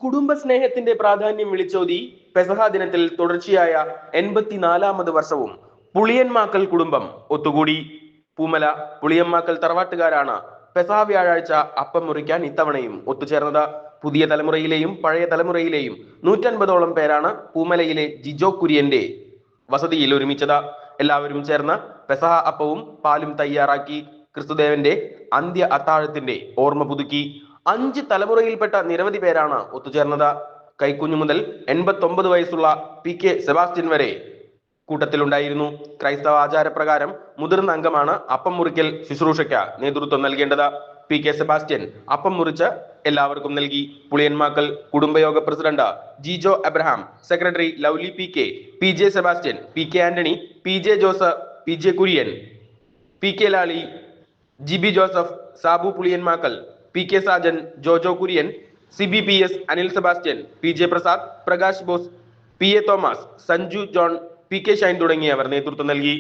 കുടുംബസ്നേഹത്തിന്റെ പ്രാധാന്യം വിളിച്ചോതി പെസഹ ദിനത്തിൽ തുടർച്ചയായ 84ാമത് വർഷവും പുളിയന്മാക്കൽ കുടുംബം ഒത്തുകൂടി. പൂമല പുളിയന്മാക്കൽ തറവാട്ടുകാരാണ് പെസഹ വ്യാഴാഴ്ച അപ്പം മുറിക്കാൻ ഇത്തവണയും ഒത്തുചേർന്നത്. പുതിയ തലമുറയിലെയും പഴയ തലമുറയിലെയും 150ഓളം പേരാണ് പൂമലയിലെ ജിജോ കുര്യന്റെ വസതിയിൽ ഒരുമിച്ചത്. എല്ലാവരും ചേർന്ന് പെസഹ അപ്പവും പാലും തയ്യാറാക്കി ക്രിസ്തുദേവന്റെ അന്ത്യ അത്താഴത്തിന്റെ ഓർമ്മ പുതുക്കി. 5 തലമുറയിൽപ്പെട്ട നിരവധി പേരാണ് ഒത്തുചേർന്നത്. കൈക്കുഞ്ഞു മുതൽ 89 വയസ്സുള്ള പി.കെ. സെബാസ്റ്റ്യൻ വരെ കൂട്ടത്തിലുണ്ടായിരുന്നു. ക്രൈസ്തവ ആചാരപ്രകാരം മുതിർന്ന അംഗമാണ് അപ്പം മുറിക്കൽ ശുശ്രൂഷയ്ക്ക് നേതൃത്വം നൽകേണ്ടത്. പി.കെ. സെബാസ്റ്റ്യൻ അപ്പം മുറിച്ച് എല്ലാവർക്കും നൽകി. പുളിയന്മാക്കൽ കുടുംബയോഗ president Jijo Abraham, secretary Lovely P K., P J. Sebastian, P K. Antony, P J. Jose, P J. Kurian, P K. Lali, Jibi Joseph, Sabu Puliyanmakkal, P K. Sajan, Jojo Kurian, CBPS Anil Sebastian, P J. Prasad, Prakash Bose, P A. Thomas, Sanju John, P K. Shine തുടങ്ങിയവർ നേതൃത്വം നൽകി.